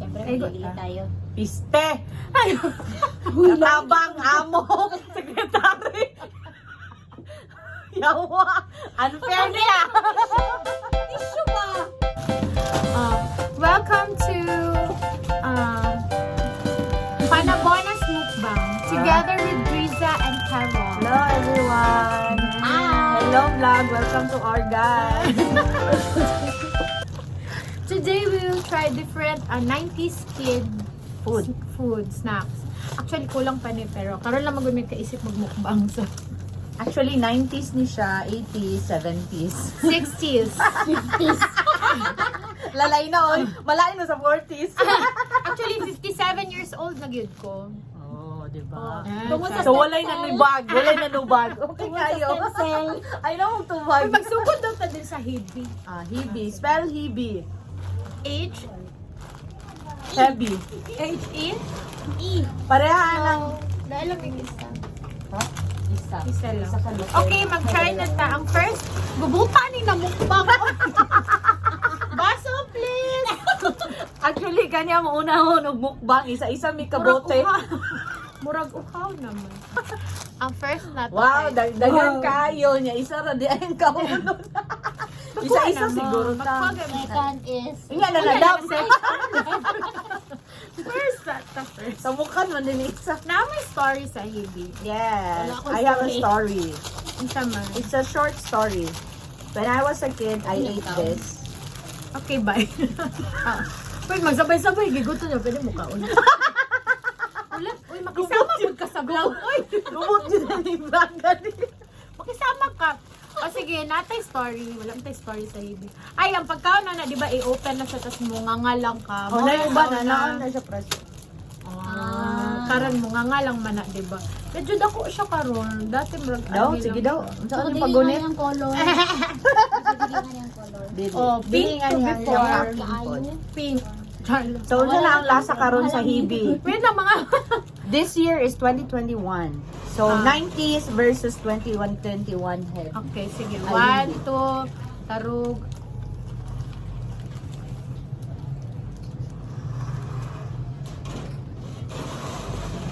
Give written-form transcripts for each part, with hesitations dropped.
Siyempre, Ay, magigili good. tayo. Piste! Katabang amo! Sekretary! Yawa! Unfair niya! Issue ba? Welcome to Panabonas Mukbang together with Driza and Carol. Hello everyone! Hi! Hello vlog! Welcome to our guys! Today we will try different 90s kid Food. snacks. Actually kulang pa ni pero karon lang magud may kaisip magmukbang so Actually, 90s ni siya, 80s, 70s. 60s. Lalay na oy! Malain na sa 40s! Actually 57 years old na gyud ko. Oh, diba? Tungkol sa So, walay stem na cell. nubag. Walay na nubag. Okay Tungkol sa kayo. stem cell. Ay, naman tubag. Magsugod daw ta din sa Hibi. Hibi. Spell Hibi. H Heavy. H E. Pareha ng... dahil lang yung isa. Ha? Isa. Isa lang. Isa ka lang. Okay, mag-try na ta. Ang first, gubuta ni na mukbang. Baso, please! Actually, kanya mo unahon og mukbang. Isa-isa may kabote. Murag uhaw naman. Ang first na to. Wow, ay- dagan kayo niya. Isa ra di ayong kahulon. Isa-isa naman. siguro ta. Second is... Nga na nadam. First na ta first. Sa mukha man din isa. Na may story sa Hibi. Yes, Wala akong I have a story. story. Isa man. It's a short story. When I was a kid, I ate Ikaw. this. Okay, bye. Uy, magsabay-sabay. Giguto niya. Pwede mo kaon. Ulit. Uy, makisama mo ka sa vlog. Uy, Gumot yun na ni vlog gani. makisama ka. O sige, natay story. Wala tay story sa Hibi. Ay, ang pagkaon na, di ba, i-open na siya, tapos munganga lang ka. Oh, na yung ba Munganga na na siya preso. Karan munganga lang man na, di ba? Medyo dako siya karon. Dati marag Daw, ano sige lang daw. siya. Saan yung Dilingan pagunit? niyang color. Dilingan niyang color. Oh, pink to before. Kaayo. Pink. Charlo. So, na lang ang lasa karon sa Hibi. Wait na mga... This year is 2021. So, Ah. 90s versus 21 head. Okay, sige. Ay, 1, 2, tarug.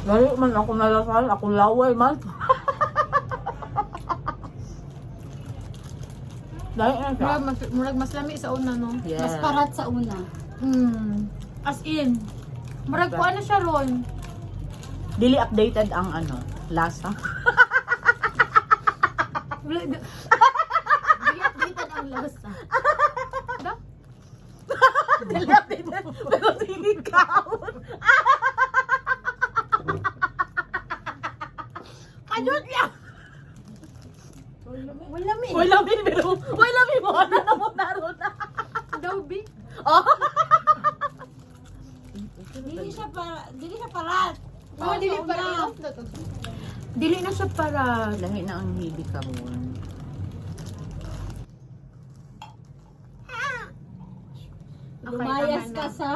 Lalo man ako nalasal, ako laway man. Dahil na siya. Murag mas lami sa una, no? Yeah. Mas parat sa una. As in, murag ko ano siya ron. Dili updated ang ano, lasa. Di-updated ang lasa. Da? Dili updated, pero dili kaon. Ayun lang! Wala mi. Wala min, pero wala min mo. Ano na mo naroon na. Daw, bi. Oh. Dili siya parat. Oh, dili sa para. una. Dili na siya para. Lahi na ang hibi ka mo. Lumayas tama ka na. sa...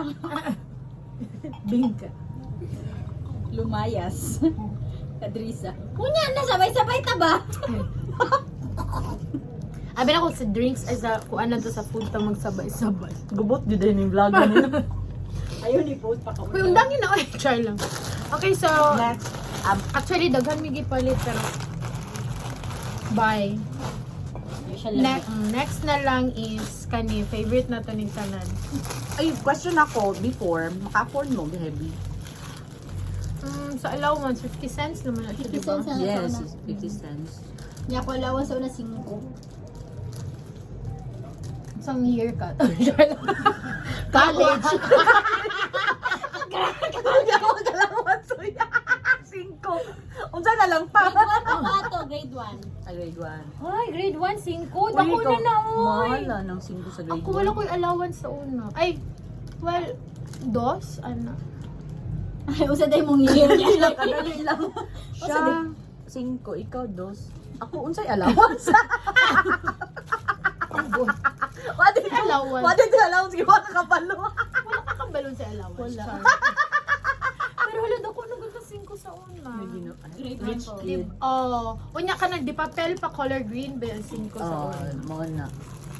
Bingka. Lumayas. Kadrisa. Kunya na, sabay-sabay ta ba? Abi na ko sa drinks ay sa kung ano to sa food ta magsabay-sabay. Gubot di din yung vlog nila. Ayun, i-post pa ka. Uy, undangin na. Uy, try lang. Okay, so, Next. actually, daghan may gipalit, pero, bye. Next na lang is, kani, favorite na to ni Tanan. Ay, question ako, before, maka-afford mo, heavy? Sa allowance, 50 cents naman na siya, 50 diba? cents na. Yes, 50 cents. Niya ko alawan sa una 5. Isang year ka. College. Kaya ako magalawan, so yeah. 5. Unsa na lang pa? Grade 1 ako ato, grade 1. Ay, grade 1. Ay, grade 1, 5. Dako na na, oy. Mahal na ng 5 sa grade 1. Ako wala ko'y allowance sa una. Ay, well, dos, ano. Ay, usa day mong year niya. Kadali lang. Siya, Siya, 5, ikaw 2. Ako, unsay allowance? What did Allowance. What did the allowance? Gawa na kapalo. Wala ka kang balon sa allowance. Wala. Char. Pero wala daw ko nagul ka 5 sa una. Grade Rich 1 kid. Oh, unya ka na di papel pa color green bell 5 sa Oh, una. mo na.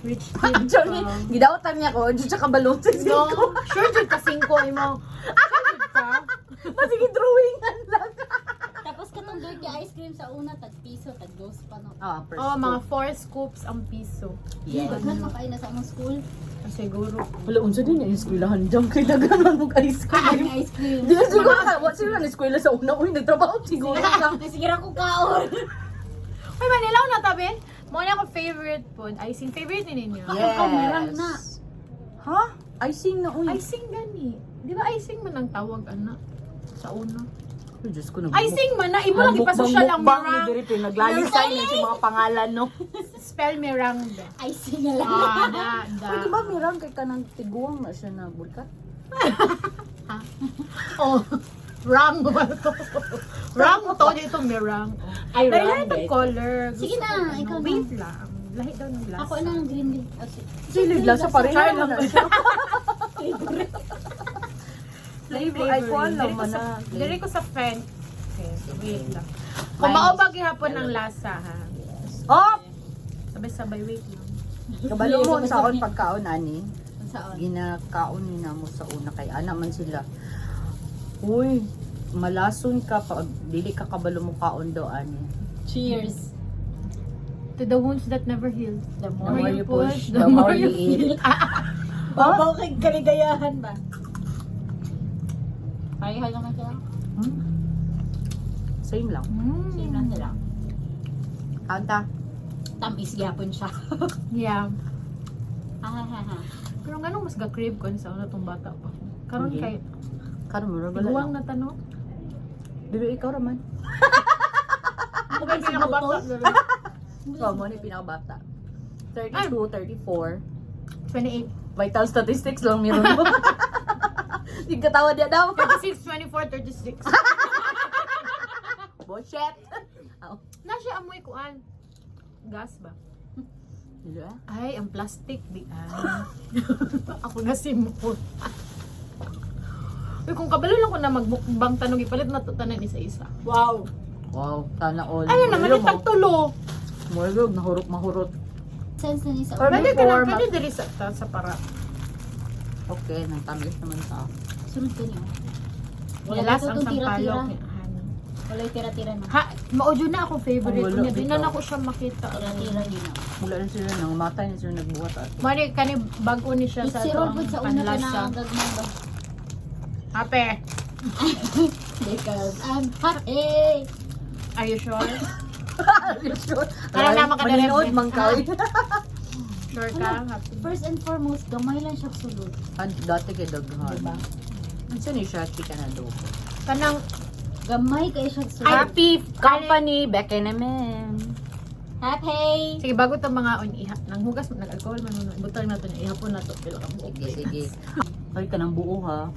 Rich kid. Actually, gidawatan niya ko, dyan siya kabalo sa No, singko. sure jud ka 5 imo. Sure jud ka. Masige drawingan lang. Tapos katong dirty ice cream sa una, tag-piso, tag-dos pa no. Ah, per Oh, scoop. mga 4 scoops ang piso. Yes. Daghan makain na sa among school. Siguro. Wala, unsa din yung eskwelahan dyan. Kay daganan mo ice cream. Ang ice cream. Di na siguro ka, what sila na eskwela sa una? Uy, nagtrabaho siguro ka. Nasigira ko kaon. Uy, Manilaw na tabi. Mo na ako favorite po. Icing favorite ni ninyo. Ikaw, meron na. Ha? Icing na, uy. Icing gani. Di ba icing man ang tawag ana sa una? Ay, Diyos ko na. Icing man na imo lang ipasosya lang Mukbang ni merang. Dirito, naglalisay na sa mga pangalan, no? Spell merang. Icing na lang. Uy, di ba mirang kay kanang tiguang na siya na bulkat? Oh. Rang ba to? Rang to dito merang. Ay, Dahil rang, lang itong bet. color. Sige Gusto na, ko, ano, ikaw na. Wait lang. Lahi daw ng lasa. Ako na ang green bean. Silid lang sa pareho Try lang lang. na siya. Flavor. Ay, ko alam Dili ko man sa- na. Dili ko sa fen. Okay, so wait lang. Kung maubag hapon ng lasa ha. Oh! Sabay-sabay, wait lang. Kabalo mo sa akong pagkaon, ani. Saan? Ginakaon ni namo sa una kay ana man sila. Uy, malason ka pag dili ka kabalo mo kaon do ani. Cheers. To the wounds that never heal. The The more more you you push, the more you eat. Babaw kay kaligayahan ba? Pareha naman sila. Hmm? Same lang. Same lang sila. Kanta. Tamis gyapon siya. Yeah. Ha ha ha ha. Pero ganun mas ga-crave ko sa una tong bata pa. Karon Hindi. kay Karon mo wala iguang lang. na tanong. Dili ikaw raman. Ako ba pinakabata? Ikaw mo ni pinakabata. 32, 34. 28. Vital statistics lang meron mo. Hindi katawa dia daw. 36, 24, 36. Bullshit. Aw. Na siya amoy kuan. Gas ba? Dili ah. Ay, ang plastic di ay. Ako na simple. Uy, kung kabalo lang ko na magbukbang tanong ipalit na to tanan isa-isa. Wow. Wow, sana all. Ano naman Murag itag tulo. Murag nahurot mahurot. Sense na ni sa Or Pwede ka before, na, pwede diri sa para. Okay, nang tamis naman sa. sunod ka niya. Wala Yalas ko ang itong tira-tira. sampalok. Wala yung tira-tira na. Ha, maudyo na ako favorite Ang wala, niya. Di na bitaw. ako siya makita. Tira-tira din na. Mula na sila nang matay na sila nagbuhat at. Mari kani bago ni siya sa Si to Robert sa una ka na panlasa. ang gagmang ba? Ape, Because I'm happy. are you sure? Sure. Para na makadalhin. Maninood mang kawit. Sure ka? Happy. First and foremost, gamay lang siya sulod. Dati kay daghan. Diba? Ano ni Shati ka na do? Kanang Gamay kay siya sulod. happy Company, Becca naman. Happy! Sige, bago to mga iha, nang hugas mo, nag-alcohol man mo, butang na to, ihapon na to, pila ka buok. Sige, sige. Ay, ka ng buo ha.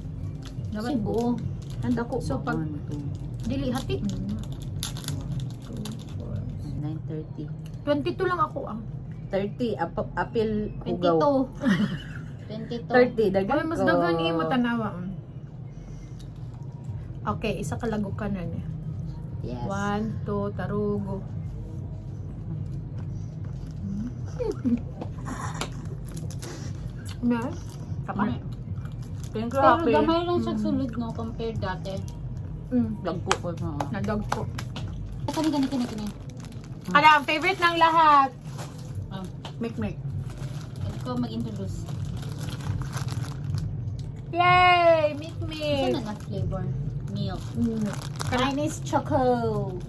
Dapat Si buo. Handa ko. So, pag- Ano to? Dili, hati. 9:30. 22 lang ako ah. 30, apil hugaw. 22. 30, dagan Ay, mas ko. dagan mo tanawa. Okay, isa ka lagok ka na niya. Yes. 1, 2, tarugo. Na? Kapan? Thank you, Pero happy. gamay lang siya sulod no, compared dati. Dagko ko na. Nadog ko. Kani. Ano ang favorite ng lahat? Make. Ikaw mag-introduce. Yay! Meet Saan me! na flavor? Milk. Chinese choco.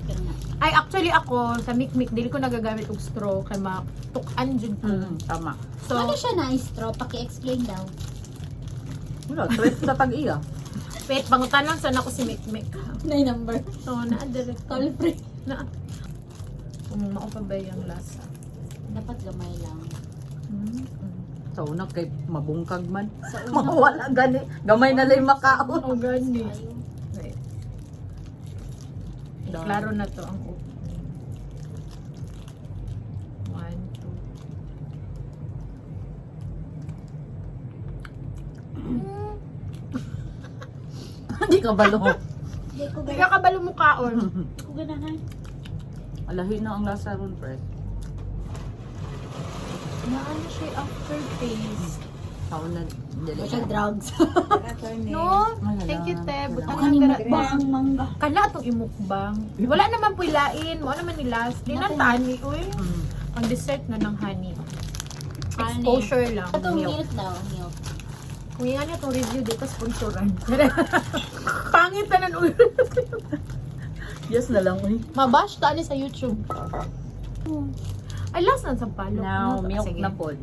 Kana. Ay, actually ako, sa Mikmik, dili ko nagagamit og straw kay matukan jud ko. Tama. So, Ano siya na straw? Paki-explain daw. Wala, trip sa tag-iya. wait, pangutanon sana ko si Mikmik. Na number. So, naadala. Call free. Na. Kung maupabay ang lasa. Dapat gamay lang. Sa una kay mabungkag man. Sa una. Mawala gani. Gamay na lang makaon. Oh, gani. Ayun. Wait. Klaro na to ang upo. 1, 2. Hindi ka balo. Di ko Hindi ka kabalo mukaon. Ko ganahan. Alahi na ang lasa ron, pre. Na ano siya aftertaste. Ako na dili. Siya drugs. No? Wala Thank you, lang. te. Wala. Butang Ako ni na mukbang mangga. Kana itong imukbang. Wala naman po ilain. Mo naman ni last. Di na tani. Uy. Mm. Ang dessert na ng honey. Honey. Exposure lang. Ito Milk. milk daw, milk. Kung nga niya itong review dito, sponsoran. Pangit na nun. Yes na lang, uy. Mabash ta ni sa YouTube. Ay, last na sa palo. Now, Ano to? milk Sige. na pod.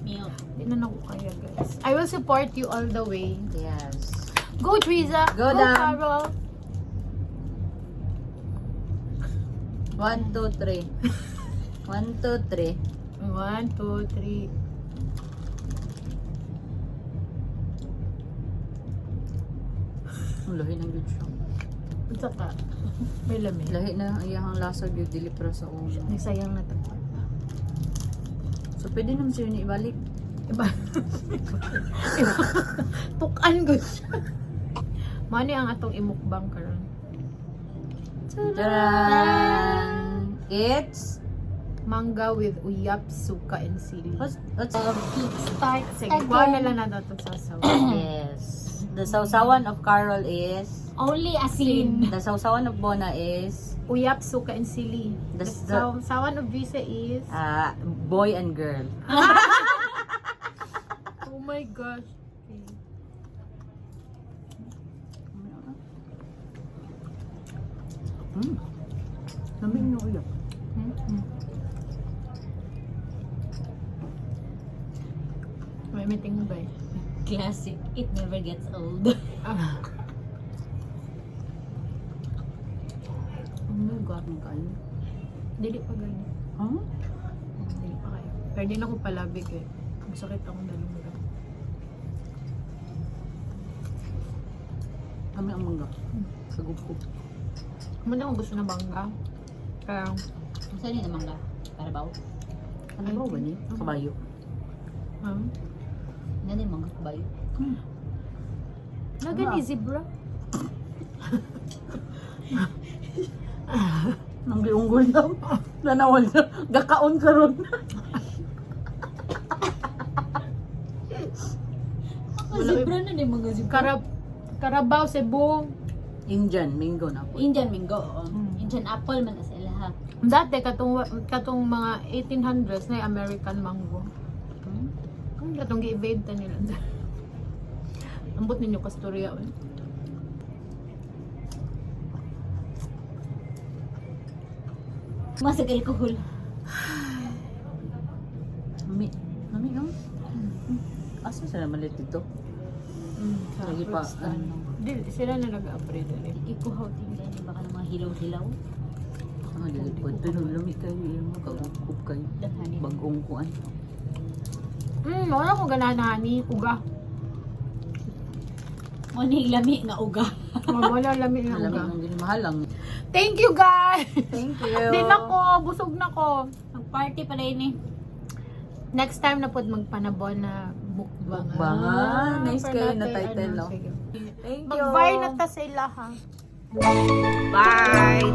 Milk. Hindi na ako kaya, guys. I will support you all the way. Yes. Go, Triza. Go, Go Dam. Carol. 1, 2, 3. 1, 2, 3. 1, 2, 3. Ang lahi ng good siya. At saka, may lamig. Lahi na ang iyang lasa gyud dili para sa ulo. Nagsayang na ito. So pwede naman siya ni ibalik. Iba. Tukan ko siya. Mani ang atong imukbang karon. Taran! It's Manga with uyap, suka, and sili. what's Start. Sige, Again. kuha na lang natin ito sa sawa. yes. The sausawan of Carol is Only asin. the sausawan of Bona is Uyap, suka, and sili. The The- sawan of Visa is... boy and girl. Oh my gosh. Okay. Lamig na uyak. May meeting mo ba eh? Classic. It never gets old. Ah. Oh my God. Ang kain. Dili pa ganyan. Huh? Dili pa kayo. Pero di na ako palabig eh. Masakit akong dalawang. Kami ang mangga. Sagupo. Kung ako gusto na bangga. Kaya, Saan yun naman ka? Karabaw? Ano ba ba ni? Kabayo. Ano yung mga kabayo? Nagan ni zebra. Nang giunggol na. Nanawal na. Gakaon ka ron. Mga zebra na yung mga zebra. Karabaw, Cebu. Indian, mango na po. Indian mango. Oh. Mm. Indian apple man na sila ha. Dati, katong mga 1800s na yung American mango. Ang katong gi-evade ta nila. Ambot ninyo kasturya. Masag alcohol. Nami. Nami no? Asa sila malit dito? Lagi pa. Sila na nag-upgrade rin. Ikuhaw tingnan niyo baka ng mga hilaw-hilaw. Ang lilipod. Pero lamig kayo. Yung magkagukup kayo. Daghanin. Bagong kuan. Wala ko ganahan ni uga. Mo ni lami nga uga. Wala lamig na Malamig uga. ang gini mahalang. Thank you guys! Thank you. Din ako, busog na ko. Mag-party pala yun eh. Next time na po magpanabon na mukbang. Mukbangan. Nice for kayo na natin, title, no? sige. Thank you. Mag-vine na ta sila ha. Bye.